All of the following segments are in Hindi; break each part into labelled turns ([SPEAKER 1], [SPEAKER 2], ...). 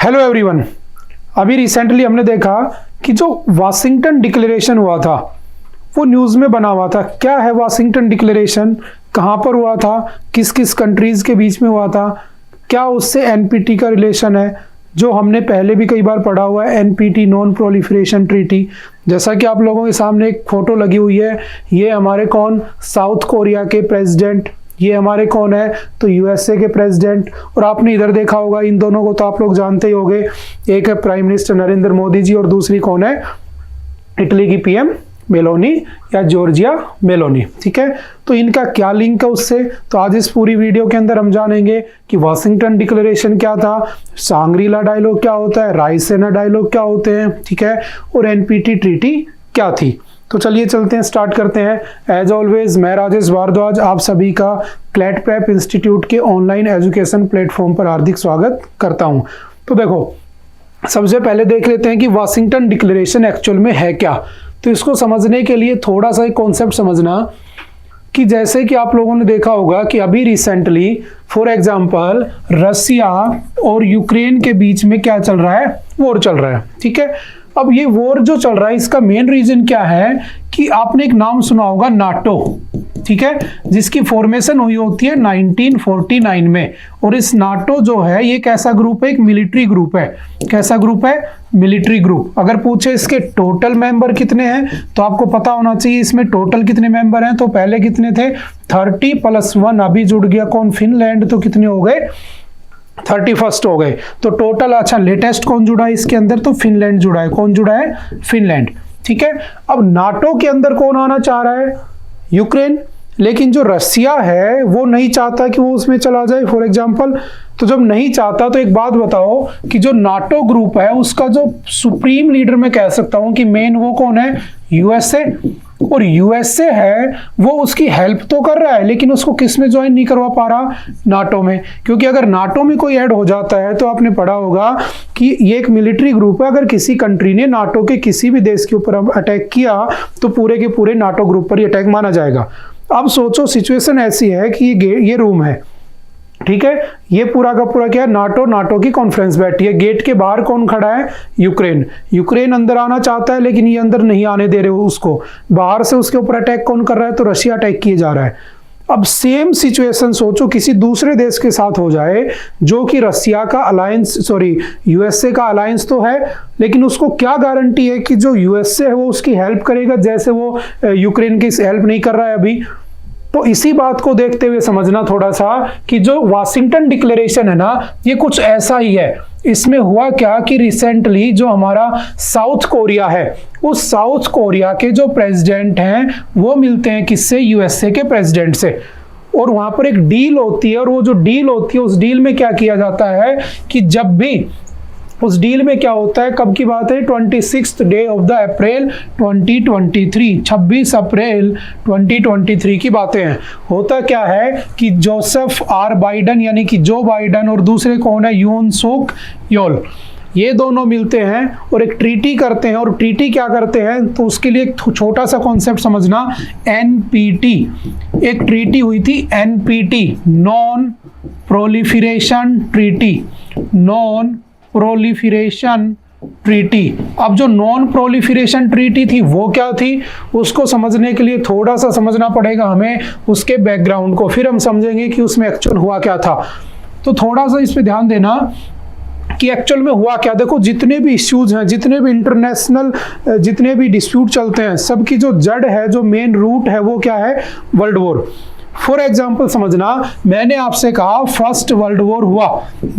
[SPEAKER 1] Hello everyone. अभी रिसेंटली हमने देखा कि जो वाशिंगटन डिक्लेरेशन हुआ था वो न्यूज़ में बना हुआ था। क्या है वाशिंगटन डिक्लेरेशन, कहाँ पर हुआ था, किस किस कंट्रीज़ के बीच में हुआ था, क्या उससे एनपीटी का रिलेशन है, जो हमने पहले भी कई बार पढ़ा हुआ है, एनपीटी नॉन प्रोलिफरेशन ट्रीटी। जैसा कि आप लोगों के सामने एक फ़ोटो लगी हुई है, ये हमारे कौन, साउथ कोरिया के प्रेसिडेंट, ये हमारे कौन है तो यूएसए के प्रेसिडेंट। और आपने इधर देखा होगा, इन दोनों को तो आप लोग जानते ही होंगे, एक है प्राइम मिनिस्टर नरेंद्र मोदी जी और दूसरी कौन है, इटली की पीएम मेलोनी या जॉर्जिया मेलोनी। ठीक है, तो इनका क्या लिंक है उससे, तो आज इस पूरी वीडियो के अंदर हम जानेंगे कि वाशिंगटन डिक्लेरेशन क्या था, सांग्रीला डायलॉग क्या होता है, रायसीना डायलॉग क्या होते हैं, ठीक है, और एनपीटी ट्रीटी क्या थी। तो चलिए चलते हैं, स्टार्ट करते हैं। एज ऑलवेज मैं राजेश भारद्वाज आप सभी का क्लैट प्रेप इंस्टीट्यूट के ऑनलाइन एजुकेशन प्लेटफॉर्म पर हार्दिक स्वागत करता हूं। तो देखो, सबसे पहले देख लेते हैं कि वाशिंगटन डिक्लेरेशन एक्चुअल में है क्या। तो इसको समझने के लिए थोड़ा सा एक कॉन्सेप्ट समझना कि जैसे कि आप लोगों ने देखा होगा कि अभी रिसेंटली फॉर एग्जांपल रसिया और यूक्रेन के बीच में क्या चल रहा है, वॉर चल रहा है। ठीक है, अब ये वॉर जो चल रहा है इसका मेन रीजन क्या है कि आपने एक नाम सुना होगा, नाटो। ठीक है, जिसकी फॉर्मेशन हुई होती है 1949 में। और इस नाटो जो है ये कैसा ग्रुप है, एक मिलिट्री ग्रुप है। कैसा ग्रुप है, मिलिट्री ग्रुप। अगर पूछे इसके टोटल मेंबर कितने हैं तो आपको पता होना चाहिए इसमें टोटल कितने मेंबर हैं। तो पहले कितने थे, 30 + 1, अभी जुड़ गया कौन, फिनलैंड, तो कितने हो गए, 31 हो गए। तो टोटल, अच्छा लेटेस्ट कौन जुड़ा है इसके अंदर, तो फिनलैंड जुड़ा है। कौन जुड़ा है, फिनलैंड। ठीक है, अब नाटो के अंदर कौन आना चाह रहा है, यूक्रेन। लेकिन जो रसिया है वो नहीं चाहता कि वो उसमें चला जाए फॉर एग्जांपल। तो जब नहीं चाहता तो एक बात बताओ कि जो नाटो ग्रुप है उसका जो सुप्रीम लीडर मैं कह सकता हूं कि मेन वो कौन है, यूएसए। और यूएसए है वो उसकी हेल्प तो कर रहा है लेकिन उसको किस में ज्वाइन नहीं करवा पा रहा, नाटो में। क्योंकि अगर नाटो में कोई ऐड हो जाता है तो आपने पढ़ा होगा कि ये एक मिलिट्री ग्रुप है, अगर किसी कंट्री ने नाटो के किसी भी देश के ऊपर अटैक किया तो पूरे के पूरे नाटो ग्रुप पर ही अटैक माना जाएगा। अब सोचो सिचुएशन ऐसी है कि ये रूम है, ठीक है, ये पूरा का पूरा क्या है, नाटो की कॉन्फ्रेंस बैठी है। गेट के बाहर कौन खड़ा है, यूक्रेन अंदर आना चाहता है लेकिन ये अंदर नहीं आने दे रहे उसको। बाहर से उसके ऊपर अटैक कौन कर रहा है, तो रशिया अटैक किए जा रहा है। अब सेम सिचुएशन सोचो किसी दूसरे देश के साथ हो जाए जो कि रशिया का अलायंस, यूएसए का अलायंस तो है, लेकिन उसको क्या गारंटी है कि जो यूएसए है वो उसकी हेल्प करेगा, जैसे वो यूक्रेन की हेल्प नहीं कर रहा है अभी। तो इसी बात को देखते हुए समझना थोड़ा सा कि जो वाशिंगटन डिक्लेरेशन है ना, ये कुछ ऐसा ही है। इसमें हुआ क्या कि रिसेंटली जो हमारा साउथ कोरिया है, उस साउथ कोरिया के जो प्रेसिडेंट हैं वो मिलते हैं किससे, यूएसए के प्रेसिडेंट से। और वहां पर एक डील होती है, और वो जो डील होती है उस डील में क्या किया जाता है कि जब भी उस डील में क्या होता है, कब की बात है, 26 डे ऑफ द अप्रैल 2023, 26 अप्रैल 2023 की बातें हैं। होता क्या है कि जोसेफ आर बाइडन यानी कि जो बाइडन और दूसरे कौन है, यून सुक योल, ये दोनों मिलते हैं और एक ट्रीटी करते हैं। और ट्रीटी क्या करते हैं, तो उसके लिए एक छोटा सा कॉन्सेप्ट समझना, एनपीटी। एक ट्रीटी हुई थी NPT, non proliferation treaty, non proliferation treaty. अब जो नॉन प्रोलिफरेशन ट्रीटी थी वो क्या थी, उसको समझने के लिए थोड़ा सा समझना पड़ेगा हमें उसके बैकग्राउंड को, फिर हम समझेंगे कि उसमें एक्चुअल हुआ क्या था। तो थोड़ा सा इस पे ध्यान देना कि एक्चुअल में हुआ क्या। देखो, जितने भी इश्यूज हैं, जितने भी इंटरनेशनल जितने भी डिस्प्यूट चलते हैं, सबकी जो जड़ है, जो मेन रूट है, वो क्या है, वर्ल्ड वॉर। फॉर एग्जाम्पल समझना, मैंने आपसे कहा फर्स्ट वर्ल्ड वॉर हुआ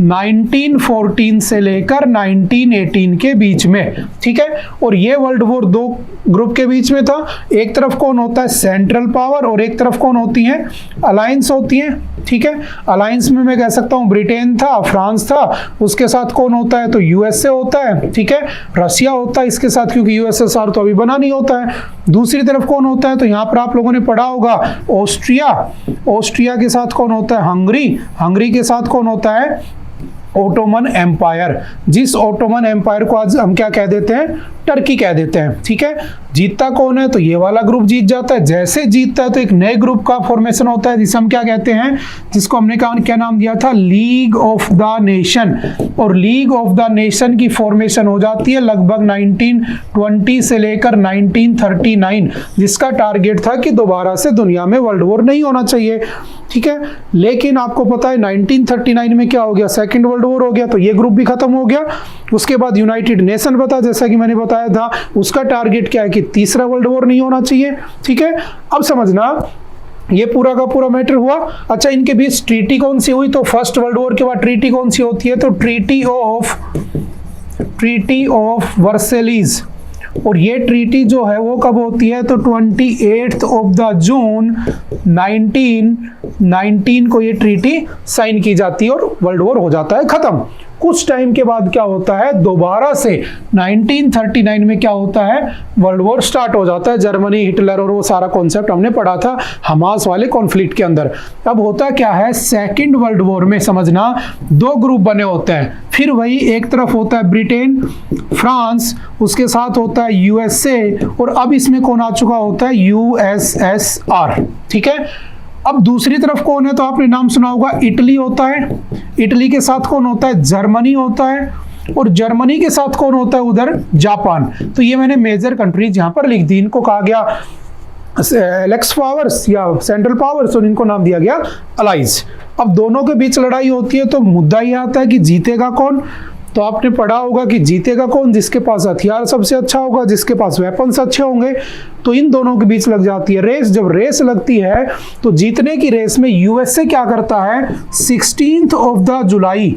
[SPEAKER 1] 1914 से लेकर 1918 के बीच में। ठीक है, और ये वर्ल्ड वॉर दो ग्रुप के बीच में था। एक तरफ कौन होता है, सेंट्रल पावर, और एक तरफ कौन होती है, अलायंस होती है। ठीक है, अलायंस में मैं कह सकता हूँ ब्रिटेन था, फ्रांस था, उसके साथ कौन होता है, तो यूएसए होता है। ठीक है, रसिया होता है इसके साथ, क्योंकि यूएसएसआर तो अभी बना नहीं होता है। दूसरी तरफ कौन होता है, तो यहाँ पर आप लोगों ने पढ़ा होगा ऑस्ट्रिया के साथ कौन होता है, हंगरी के साथ कौन होता है, ओटोमन एम्पायर। जिस ओटोमन एम्पायर को आज हम क्या कह देते हैं, टर्की कह देते हैं, ठीक है। जीतता कौन है, तो ये वाला ग्रुप जीत जाता है। जैसे जीतता है तो एक नए ग्रुप का फॉर्मेशन होता है जिसे हम क्या कहते हैं, जिसको हमने क्या नाम दिया था, लीग ऑफ द नेशन। और लीग ऑफ द नेशन की फॉर्मेशन हो जाती है लगभग 1920 से लेकर 1939, जिसका टारगेट था कि दोबारा से दुनिया में वर्ल्ड वॉर नहीं होना चाहिए, ठीक है। लेकिन आपको पता है 1939 में क्या हो गया, सेकेंड वर्ल्ड वॉर हो गया, तो ये ग्रुप भी खत्म हो गया। उसके बाद यूनाइटेड नेशन बता, जैसा कि मैंने बताया था, उसका टारगेट क्या है कि तीसरा वर्ल्ड वॉर नहीं होना चाहिए, ठीक है। अब समझना ये पूरा का पूरा मैटर हुआ। अच्छा, इनके बीच ट्रीटी कौन सी हुई, तो फर्स्ट वर्ल्ड वॉर के बाद ट्रीटी कौन सी होती है, तो ट्रीटी ऑफ वर्सेलीज। और ये ट्रीटी जो है वो कब होती है, तो 28 ऑफ द जून 1919 को ये ट्रीटी साइन की जाती है और वर्ल्ड वॉर हो जाता है खत्म। कुछ टाइम के बाद क्या होता है, दोबारा से 1939 में क्या होता है, वर्ल्ड वॉर स्टार्ट हो जाता है। जर्मनी, हिटलर और वो सारा कॉन्सेप्ट हमने पढ़ा था हमास वाले कॉन्फ्लिक्ट के अंदर। अब होता क्या है, सेकेंड वर्ल्ड वॉर में समझना दो ग्रुप बने होते हैं। फिर वही एक तरफ होता है ब्रिटेन, फ्रांस, उसके साथ होता है यूएसए, और अब इसमें कौन आ चुका होता है, यूएसएसआर, ठीक है। अब दूसरी तरफ कौन है, तो आपने नाम सुना होगा, इटली होता है। इटली के साथ कौन होता है, जर्मनी होता है। और जर्मनी के साथ कौन होता है, उधर जापान। तो ये मैंने मेजर कंट्रीज यहां पर लिख दी। इनको कहा गया एलेक्स पावर्स या सेंट्रल पावर्स, और इनको नाम दिया गया अलाइज। अब दोनों के बीच लड़ाई होती है तो मुद्दा ये आता है कि जीतेगा कौन। तो आपने पढ़ा होगा कि जीतेगा कौन, जिसके पास हथियार सबसे अच्छा होगा, जिसके पास वेपन्स अच्छे होंगे। तो इन दोनों के बीच लग जाती है रेस। जब रेस लगती है तो जीतने की रेस में यूएसए क्या करता है, 16 ऑफ द जुलाई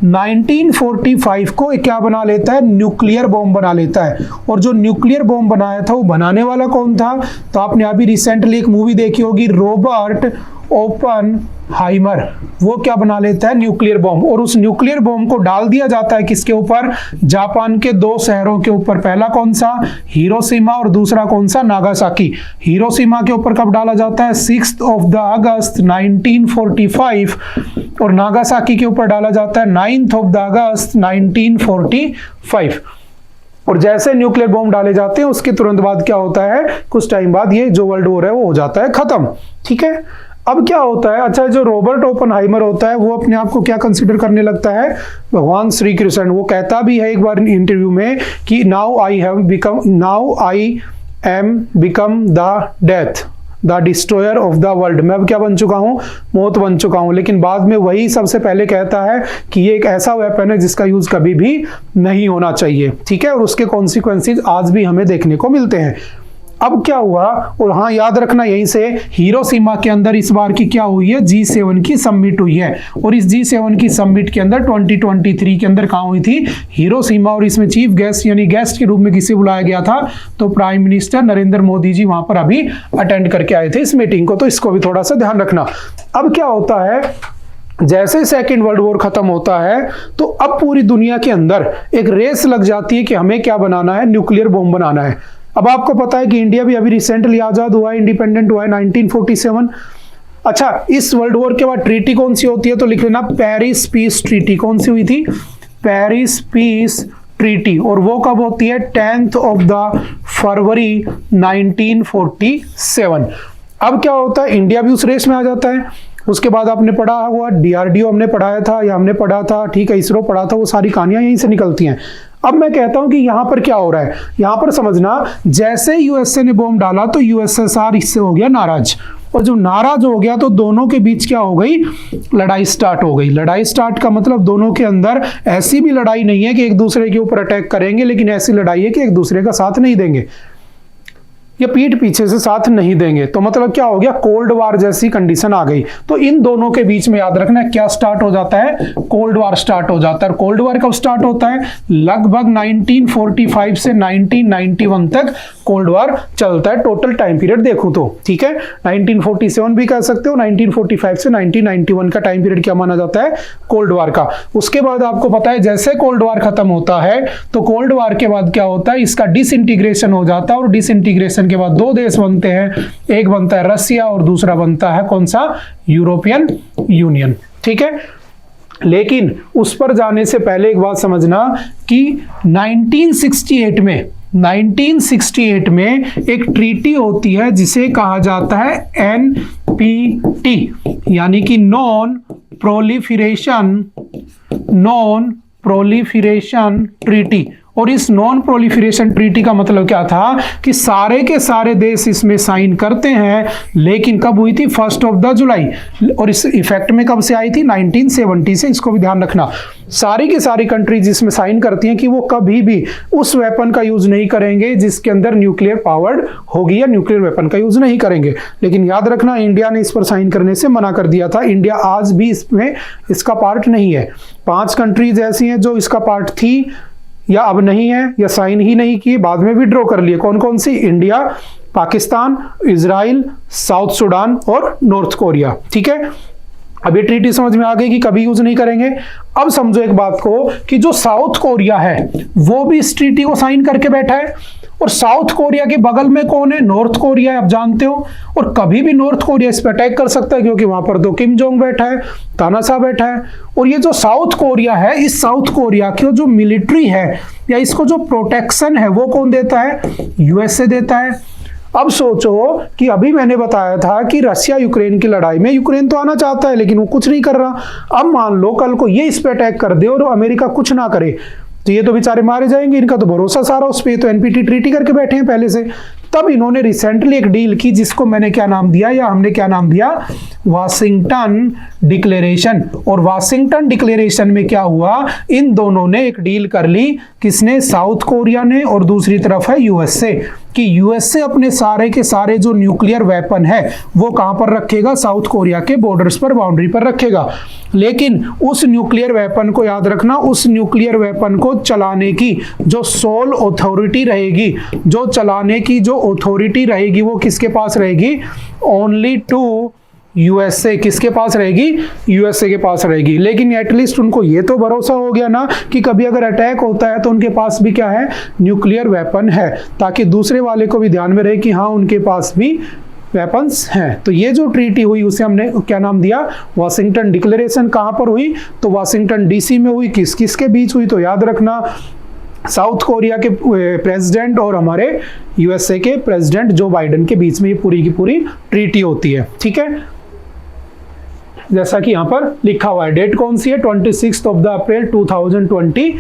[SPEAKER 1] 1945 को क्या बना लेता है, न्यूक्लियर बॉम्ब बना लेता है। और जो न्यूक्लियर बॉम्ब बनाया था वो बनाने वाला कौन था, तो आपने अभी रिसेंटली एक मूवी देखी होगी, रॉबर्ट ओपनहाइमर। वो क्या बना लेता है, न्यूक्लियर बॉम्ब। और उस न्यूक्लियर बॉम्ब को डाल दिया जाता है किसके ऊपर, जापान के दो शहरों के ऊपर। पहला कौन सा, हिरोशिमा, और दूसरा कौन सा, नागासाकी। हिरोशिमा के ऊपर कब डाला जाता है, 6 ऑफ द अगस्त 1945, और नागासाकी के ऊपर डाला जाता है 9 ऑफ द अगस्त 1945। और जैसे न्यूक्लियर बॉम्ब डाले जाते हैं उसके तुरंत बाद क्या होता है, कुछ टाइम बाद ये जो वर्ल्ड वॉर है वो हो जाता है खत्म, ठीक है। अब क्या होता है, अच्छा, जो रॉबर्ट ओपनहाइमर होता है वो अपने आप को क्या कंसीडर करने लगता है, भगवान श्री कृष्ण। वो कहता भी है एक बार इंटरव्यू में कि now I am become the death, the destroyer of the world. मैं अब क्या बन चुका हूं, मौत बन चुका हूं। लेकिन बाद में वही सबसे पहले कहता है कि ये एक ऐसा वेपन है जिसका यूज कभी भी नहीं होना चाहिए, ठीक है। और उसके कॉन्सिक्वेंसेस आज भी हमें देखने को मिलते हैं। अब क्या हुआ, और हाँ याद रखना, यहीं से हिरोशिमा के अंदर इस बार की क्या हुई है, G7 की समिट हुई है। और इस G7 की समिट के अंदर 2023 के अंदर कहाँ हुई थी, हिरोशिमा। और इसमें चीफ गेस्ट यानी गेस्ट के रूप में किसे बुलाया गया था, तो प्राइम मिनिस्टर नरेंद्र मोदी जी वहां पर अभी अटेंड करके आए थे इस मीटिंग को। तो इसको भी थोड़ा सा ध्यान रखना। अब क्या होता है, जैसे सेकेंड वर्ल्ड वॉर खत्म होता है तो अब पूरी दुनिया के अंदर एक रेस लग जाती है कि हमें क्या बनाना है, न्यूक्लियर बॉम्ब बनाना है। अब आपको पता है कि इंडिया भी अभी रिसेंटली आजाद हुआ है, इंडिपेंडेंट हुआ है 1947। अच्छा, इस वर्ल्ड वॉर के बाद ट्रीटी कौन सी होती है, तो लिख लेना पेरिस पीस ट्रीटी। कौन सी हुई थी, पेरिस पीस ट्रीटी। और वो कब होती है, 10 ऑफ द फरवरी 1947। अब क्या होता है, इंडिया भी उस रेस में आ जाता है। उसके बाद आपने पढ़ा हुआ DRDO हमने पढ़ाया था या हमने पढ़ा था, ठीक है, इसरो पढ़ा था, वो सारी कहानियां यहीं से निकलती हैं। अब मैं कहता हूं कि यहां पर क्या हो रहा है, यहां पर समझना, जैसे यूएसए ने बॉम्ब डाला तो यूएसएसआर इससे हो गया नाराज। और जब नाराज हो गया तो दोनों के बीच क्या हो गई, लड़ाई स्टार्ट हो गई। लड़ाई स्टार्ट का मतलब दोनों के अंदर ऐसी भी लड़ाई नहीं है कि एक दूसरे के ऊपर अटैक करेंगे, लेकिन ऐसी लड़ाई है कि एक दूसरे का साथ नहीं देंगे या पीठ पीछे से साथ नहीं देंगे। तो मतलब क्या हो गया, कोल्ड वार जैसी कंडीशन आ गई। तो इन दोनों के बीच में याद रखना क्या स्टार्ट हो जाता है, कोल्ड वार स्टार्ट हो जाता है। कोल्ड वार कब स्टार्ट होता है, लगभग 1945 से 1991 तक कोल्ड वार चलता है। टोटल टाइम पीरियड देखूं तो, ठीक है, 1947 भी कह सकते हो, 1945 से 1991 का टाइम पीरियड क्या माना जाता है, कोल्ड वार का। उसके बाद आपको पता है जैसे कोल्ड वार खत्म होता है तो कोल्ड वार के बाद क्या होता है, इसका डिसइंटीग्रेशन हो जाता है। और डिसइंटीग्रेशन के बाद दो देश बनते हैं, एक बनता है रसिया और दूसरा बनता है कौन सा, यूरोपियन यूनियन, ठीक है। लेकिन उस पर जाने से पहले एक बात समझना कि 1968 में एक ट्रीटी होती है जिसे कहा जाता है एनपीटी, यानी कि नॉन प्रोलिफरेशन ट्रीटी। और इस नॉन प्रोलिफरेशन ट्रीटी का मतलब क्या था कि सारे के सारे देश इसमें साइन करते हैं, लेकिन कब हुई थी? 1 जुलाई। और इस इफेक्ट में कब से आई थी? 1970 से। इसको भी ध्यान रखना, सारी की सारी कंट्रीज इसमें साइन करती हैं कि वो कभी भी उस वेपन का यूज नहीं करेंगे जिसके अंदर न्यूक्लियर पावर्ड होगी, या न्यूक्लियर वेपन का यूज नहीं करेंगे। लेकिन याद रखना, इंडिया ने इस पर साइन करने से मना कर दिया था। इंडिया आज भी इसमें इसका पार्ट नहीं है। 5 कंट्रीज ऐसी हैं जो इसका पार्ट थी या अब नहीं है, या साइन ही नहीं किए, बाद में विड्रॉ कर लिए। कौन कौन सी? India, Pakistan, Israel, South Sudan और नॉर्थ कोरिया। ठीक है, अब ये ट्रीटी समझ में आ गई कि कभी यूज नहीं करेंगे। अब समझो एक बात को कि जो साउथ कोरिया है वो भी इस ट्रीटी को साइन करके बैठा है, और साउथ कोरिया के बगल में कौन है? नॉर्थ कोरिया है, आप जानते हो। और कभी भी नॉर्थ कोरिया इस पर अटैक कर सकता है, क्योंकि वहां पर तो किम जोंग बैठा है, तानाशाह बैठा है। और ये जो साउथ कोरिया है, इस साउथ कोरिया की जो मिलिट्री है या इसको जो प्रोटेक्शन है वो कौन देता है? यूएसए देता है। अब सोचो कि अभी मैंने बताया था कि रशिया यूक्रेन की लड़ाई में यूक्रेन तो आना चाहता है लेकिन वो कुछ नहीं कर रहा। अब मान लो कल को ये इस पे अटैक कर दे और अमेरिका कुछ ना करे, तो ये तो बेचारे मारे जाएंगे। इनका तो भरोसा सारा उस पे, तो एनपीटी ट्रीटी करके बैठे हैं पहले से। तब इन्होंने रिसेंटली एक डील की जिसको मैंने क्या नाम दिया, या हमने क्या नाम दिया? Washington declaration. और वाशिंगटन डिक्लेरेशन में क्या हुआ? इन दोनों ने एक डील कर ली। किसने? साउथ कोरिया ने, और दूसरी तरफ है यूएसए, कि यूएसए अपने सारे के सारे जो न्यूक्लियर वेपन है वो कहां पर रखेगा? साउथ कोरिया के बॉर्डर्स पर, बाउंड्री पर रखेगा। लेकिन उस न्यूक्लियर वेपन को याद रखना, उस न्यूक्लियर वेपन को चलाने की जो सोल अथॉरिटी रहेगी, जो चलाने की जो अथॉरिटी रहेगी वो किसके पास रहेगी? Only to USA. किसके पास रहेगी? यूएसए के पास रहेगी। लेकिन एटलीस्ट उनको ये तो भरोसा हो गया ना कि कभी अगर अटैक होता है तो उनके पास भी क्या है? न्यूक्लियर वेपन है, ताकि दूसरे वाले को भी ध्यान में रहे कि हाँ उनके पास भी वेपन्स हैं। तो ये जो ट्रीटी हुई उसे हमने क्या नाम दिया? Washington declaration. कहां पर हुई? तो वाशिंगटन डीसी में हुई। किस किस के बीच हुई? तो याद रखना, साउथ कोरिया के प्रेसिडेंट और हमारे यूएसए के प्रेसिडेंट जो बाइडेन के बीच में ये पूरी की पूरी ट्रीटी होती है। ठीक है, जैसा कि यहां पर लिखा हुआ है। डेट कौन सी है? 26 अप्रैल 2023।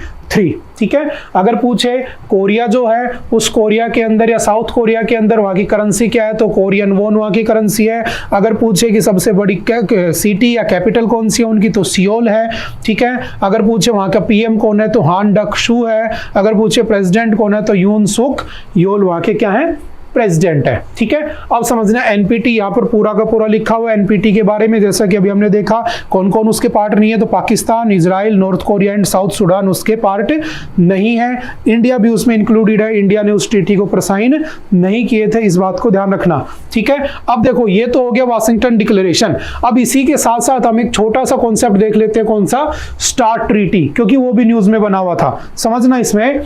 [SPEAKER 1] ठीक है, अगर पूछे कोरिया जो है उस कोरिया के अंदर या साउथ कोरिया के अंदर वहां की करेंसी क्या है, तो कोरियन वॉन वहां की करेंसी है। अगर पूछे कि सबसे बड़ी सिटी या कैपिटल कौन सी है उनकी, तो सियोल है। ठीक है, अगर पूछे वहां का पीएम कौन है, तो हान डक शू है। अगर पूछे प्रेसिडेंट कौन है, तो यून सुक योल वहां के क्या है? प्रेसिडेंट है। ठीक है, अब समझना एनपीटी यहां पर पूरा का पूरा लिखा हुआ है एनपीटी के बारे में। जैसा कि अभी हमने देखा कौन कौन उसके पार्ट नहीं है, तो Pakistan, Israel, north Korea and south Sudan उसके पार्ट नहीं है। इंडिया भी उसमें इंक्लूडेड है, इंडिया ने उस ट्रीटी को साइन नहीं किए थे, इस बात को ध्यान रखना। ठीक है, अब देखो ये तो हो गया वाशिंगटन डिक्लेरेशन। अब इसी के साथ साथ हम एक छोटा सा कॉन्सेप्ट देख लेते हैं, कौन सा? स्टार्ट ट्रीटी, क्योंकि वो भी न्यूज में बना हुआ था। समझना इसमें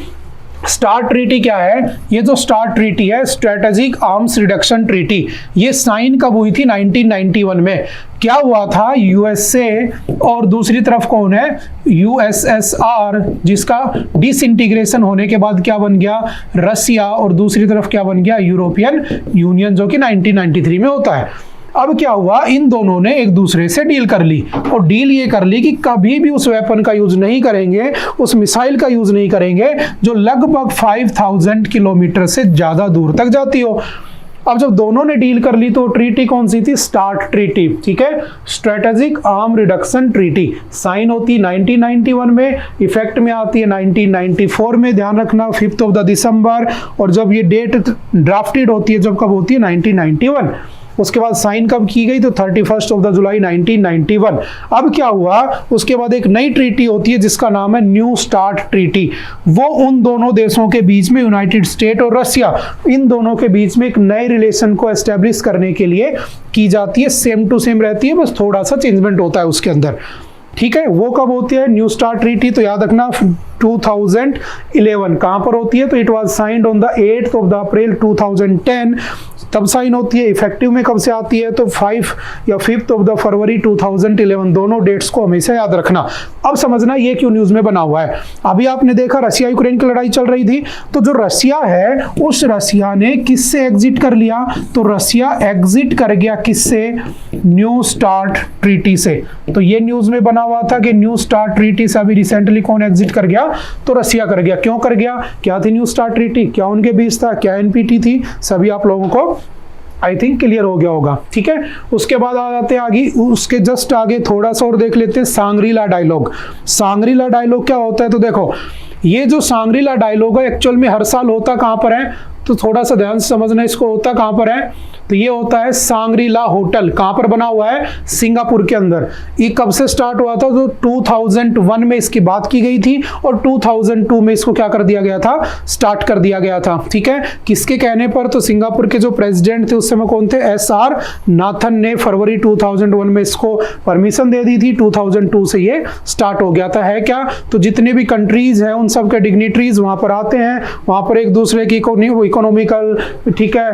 [SPEAKER 1] स्टार्ट ट्रीटी क्या है। ये जो स्टार्ट ट्रीटी है, स्ट्रेटेजिक आर्म्स रिडक्शन ट्रीटी, ये साइन कब हुई थी? 1991 में। क्या हुआ था? यूएसए और दूसरी तरफ कौन है? यूएसएसआर, जिसका डिसइंटीग्रेशन होने के बाद क्या बन गया? रसिया, और दूसरी तरफ क्या बन गया? यूरोपियन यूनियन, जो कि 1993 में होता है। अब क्या हुआ? इन दोनों ने एक दूसरे से डील कर ली, और डील ये कर ली कि कभी भी उस वेपन का यूज नहीं करेंगे, उस मिसाइल का यूज नहीं करेंगे जो लगभग 5000 किलोमीटर से ज्यादा दूर तक जाती हो। अब जब दोनों ने डील कर ली तो ट्रीटी कौन सी थी? START treaty. ठीक है, strategic arm reduction treaty sign होती है 1991 में, इफेक्ट में आती है 1994 में। ध्यान रखना 5 दिसंबर। और जब ये डेट ड्राफ्टेड होती है, जब कब होती है? 1991। उसके बाद साइन कब की गई? तो 31 जुलाई 1991। अब क्या हुआ? उसके बाद एक नई ट्रीटी होती है जिसका नाम है न्यू स्टार्ट ट्रीटी। वो उन दोनों देशों के बीच में, यूनाइटेड स्टेट और रशिया, इन दोनों के बीच में एक नए रिलेशन को एस्टेब्लिश करने के लिए की जाती है। सेम टू सेम रहती है, बस थोड़ा सा चेंजमेंट होता है उसके अंदर। ठीक है, वो कब होती है? New start treaty. तो याद रखना 2011। कहां पर होती है? तो it was signed on the 8th of April 2010, तब साइन होती है। इफेक्टिव में कब से आती है? तो 5 या 5th of February 2011। दोनों डेट्स को हमेशा याद रखना। अब समझना ये क्यों न्यूज में बना हुआ है। अभी आपने देखा रशिया यूक्रेन की लड़ाई चल रही थी, तो जो रशिया है उस रशिया ने किससे एग्जिट कर लिया? तो रशिया एग्जिट कर गया किससे? न्यू स्टार्ट ट्रीटी से। तो ये न्यूज में बना हुआ था कि न्यू स्टार्ट ट्रीटी से अभी रिसेंटली कौन एग्जिट कर गया? तो रशिया कर गया। क्यों कर गया? क्या थी न्यू स्टार्ट ट्रीटी? क्या उनके बीच था? क्या एनपीटी थी? सभी आप लोगों को आई थिंक क्लियर हो गया होगा। ठीक है, उसके बाद आ जाते हैं आगे, उसके जस्ट आगे थोड़ा सा और देख लेते हैं सांग्रीला डायलॉग। सांग्रीला डायलॉग क्या होता है? तो देखो ये जो सांग्रीला डायलॉग है एक्चुअल में हर साल होता कहां पर है? तो थोड़ा सा ध्यान से समझना, इसको होता कहां पर है? तो ये होता है सांग्रीला होटल। कहां पर बना हुआ है? सिंगापुर के अंदर। ये कब से स्टार्ट हुआ था? तो 2001 में इसकी बात की गई थी और 2002 में इसको क्या कर दिया गया था? स्टार्ट कर दिया गया था। ठीक है, किसके कहने पर? तो सिंगापुर के जो प्रेसिडेंट थे उस समय कौन थे? SR नाथन ने फरवरी 2001 में इसको परमिशन दे दी थी। 2002 से ये स्टार्ट हो गया था। है क्या? तो जितने भी कंट्रीज हैं उन सब के डिग्निटरीज वहां पर आते हैं, वहां पर एक दूसरे की इकोनॉमिकल, ठीक है,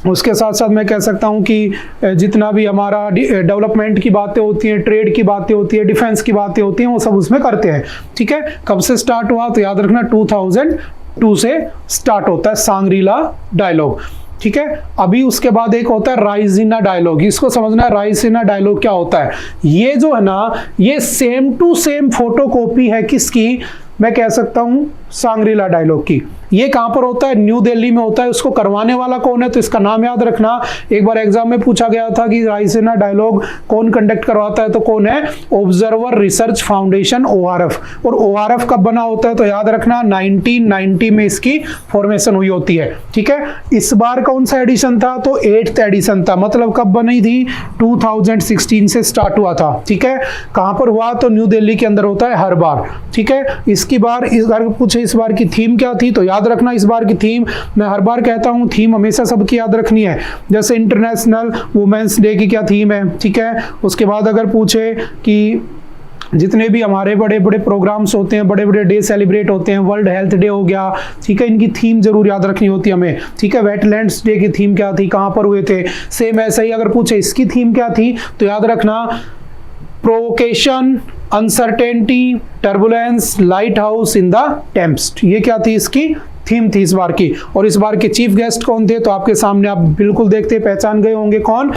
[SPEAKER 1] उसके साथ साथ मैं कह सकता हूं कि जितना भी हमारा डेवलपमेंट की बातें होती हैं, ट्रेड की बातें होती है, डिफेंस की बातें होती हैं, वो सब उसमें करते हैं। ठीक है, कब से स्टार्ट हुआ? तो याद रखना 2002 से स्टार्ट होता है सांग्रीला डायलॉग। ठीक है, अभी उसके बाद एक होता है राइजिना डायलॉग। इसको समझना है, राइजिना डायलॉग क्या होता है? ये जो है ना, ये सेम टू सेम फोटोकॉपी है किसकी? मैं कह सकता हूं सांग्रीला डायलॉग की। ये कहां पर होता है? न्यू दिल्ली में होता है। उसको करवाने वाला कौन है? तो इसका नाम याद रखना। एक बार एग्जाम में पूछा गया था कि राइजिना डायलॉग कौन कंडक्ट करवाता है? तो कौन है? Observer research foundation, ORF। और ORF कब बना होता है? तो याद रखना 1990 में इसकी फॉर्मेशन हुई होती है। ठीक है, इस बार कौन सा एडिशन था? तो 8th एडिशन था। मतलब कब बनी थी? 2016 से स्टार्ट हुआ था। ठीक है, कहां पर हुआ? तो न्यू दिल्ली के अंदर होता है हर बार। ठीक है, इसकी बार इस बार पूछे इस बार की थीम क्या थी? तो याद रखना इस बार की थीम, मैं हर बार कहता हूं थीम हमेशा सबकी याद रखनी है। जैसे इंटरनेशनल वुमेन्स डे की क्या थीम है? ठीक है, उसके बाद अगर पूछे कि जितने भी हमारे बड़े बड़े प्रोग्राम्स होते हैं, बड़े बड़े डे सेलिब्रेट होते हैं, वर्ल्ड हेल्थ डे हो गया, ठीक है, इनकी थीम जरूर याद रखनी होती है हमें। ठीक है, वेटलैंड्स डे की थीम क्या थी? कहां पर हुए थे? सेम ऐसा ही अगर पूछे इसकी थीम क्या थी? तो याद रखना provocation, uncertainty, turbulence, lighthouse in the tempest. ये क्या थी? इसकी थीम थी इस बार की। और इस बार के चीफ गेस्ट कौन थे? तो आपके सामने आप बिल्कुल देखते पहचान गए होंगे कौन?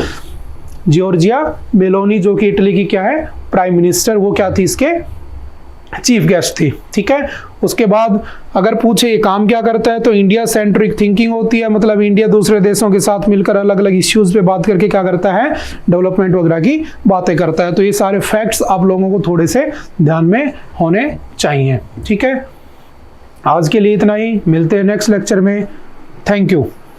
[SPEAKER 1] जॉर्जिया मेलोनी, जो कि इटली की क्या है? Prime minister. वो क्या थी? इसके चीफ गेस्ट थी। ठीक है, उसके बाद अगर पूछे ये काम क्या करता है? तो इंडिया सेंट्रिक थिंकिंग होती है। मतलब इंडिया दूसरे देशों के साथ मिलकर अलग अलग इश्यूज पे बात करके क्या करता है? डेवलपमेंट वगैरह की बातें करता है। तो ये सारे फैक्ट्स आप लोगों को थोड़े से ध्यान में होने चाहिए। ठीक है, आज के लिए इतना ही, मिलते हैं नेक्स्ट लेक्चर में। Thank you.